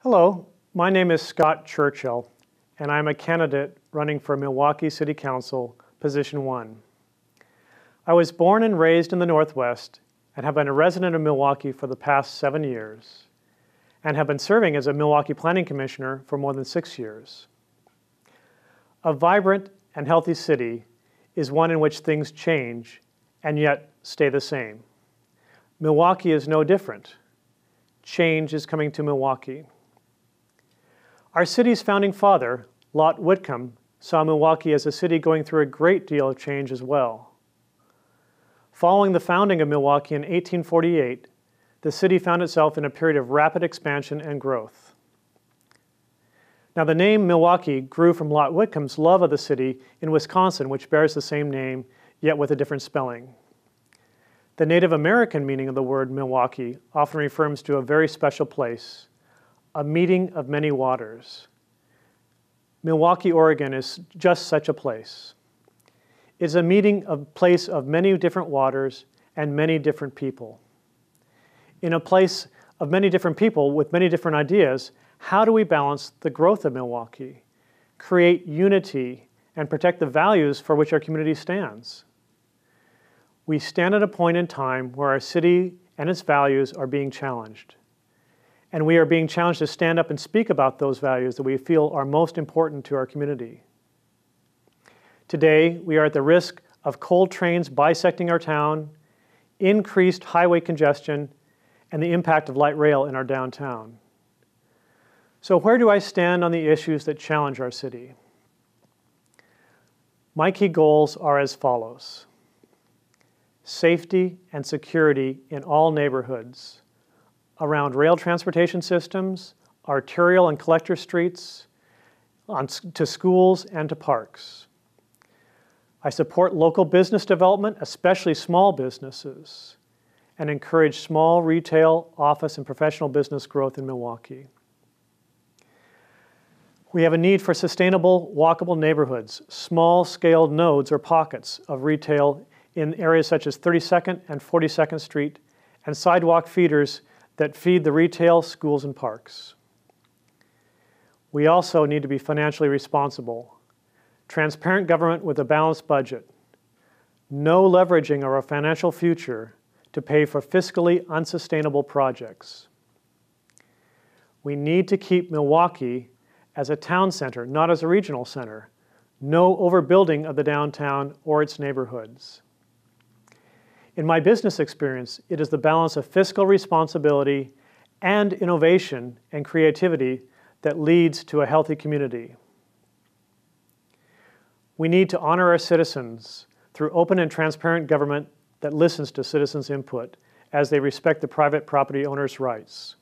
Hello, my name is Scott Churchill, and I'm a candidate running for Milwaukee City Council, Position 1. I was born and raised in the Northwest and have been a resident of Milwaukee for the past 7 years, and have been serving as a Milwaukee Planning Commissioner for more than 6 years. A vibrant and healthy city is one in which things change and yet stay the same. Milwaukee is no different. Change is coming to Milwaukee. Our city's founding father, Lot Whitcomb, saw Milwaukee as a city going through a great deal of change as well. Following the founding of Milwaukee in 1848, the city found itself in a period of rapid expansion and growth. Now, the name Milwaukee grew from Lot Whitcomb's love of the city in Wisconsin, which bears the same name, yet with a different spelling. The Native American meaning of the word Milwaukee often refers to a very special place, a meeting of many waters. Milwaukie, Oregon is just such a place. It's a place of many different waters and many different people. In a place of many different people with many different ideas, how do we balance the growth of Milwaukee, create unity, and protect the values for which our community stands? We stand at a point in time where our city and its values are being challenged. And we are being challenged to stand up and speak about those values that we feel are most important to our community. Today, we are at the risk of coal trains bisecting our town, increased highway congestion, and the impact of light rail in our downtown. So where do I stand on the issues that challenge our city? My key goals are as follows: safety and security in all neighborhoods, around rail transportation systems, arterial and collector streets, to schools and to parks. I support local business development, especially small businesses, and encourage small retail, office, and professional business growth in Milwaukee. We have a need for sustainable, walkable neighborhoods, small-scale nodes or pockets of retail in areas such as 32nd and 42nd Street, and sidewalk feeders that feed the retail, schools, and parks. We also need to be financially responsible. Transparent government with a balanced budget. No leveraging of our financial future to pay for fiscally unsustainable projects. We need to keep Milwaukee as a town center, not as a regional center. No overbuilding of the downtown or its neighborhoods. In my business experience, it is the balance of fiscal responsibility and innovation and creativity that leads to a healthy community. We need to honor our citizens through open and transparent government that listens to citizens' input as they respect the private property owner's rights.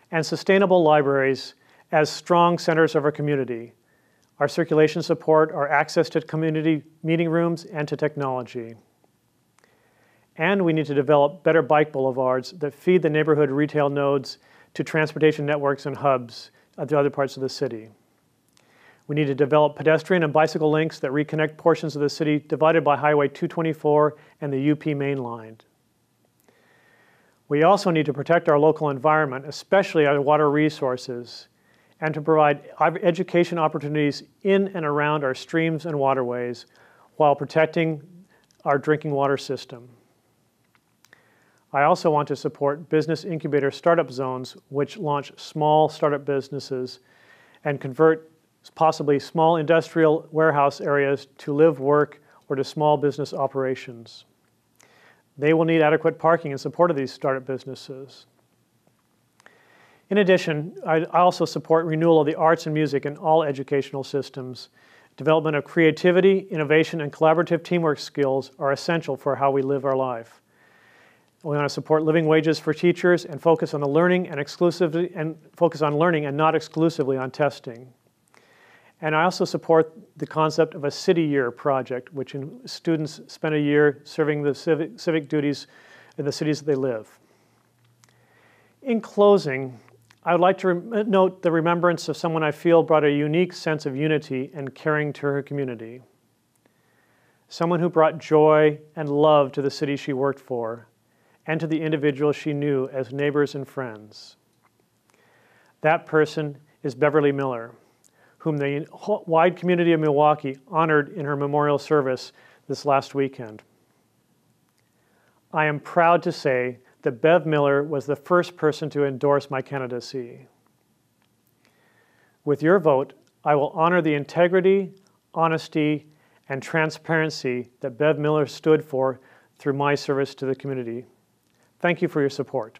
And sustainable libraries as strong centers of our community, our circulation support, our access to community meeting rooms, and to technology. And we need to develop better bike boulevards that feed the neighborhood retail nodes to transportation networks and hubs at the other parts of the city. We need to develop pedestrian and bicycle links that reconnect portions of the city divided by Highway 224 and the UP Main Line. We also need to protect our local environment, especially our water resources, and to provide education opportunities in and around our streams and waterways while protecting our drinking water system. I also want to support business incubator startup zones which launch small startup businesses and convert possibly small industrial warehouse areas to live, work, or to small business operations. They will need adequate parking in support of these startup businesses. In addition, I also support renewal of the arts and music in all educational systems. Development of creativity, innovation, and collaborative teamwork skills are essential for how we live our life. We want to support living wages for teachers and focus on the learning and focus on learning and not exclusively on testing. And I also support the concept of a city year project, which students spend a year serving the civic duties in the cities that they live. In closing, I would like to note the remembrance of someone I feel brought a unique sense of unity and caring to her community. Someone who brought joy and love to the city she worked for, and to the individuals she knew as neighbors and friends. That person is Beverly Miller, whom the wide community of Milwaukee honored in her memorial service this last weekend. I am proud to say that Bev Miller was the first person to endorse my candidacy. With your vote, I will honor the integrity, honesty, and transparency that Bev Miller stood for through my service to the community. Thank you for your support.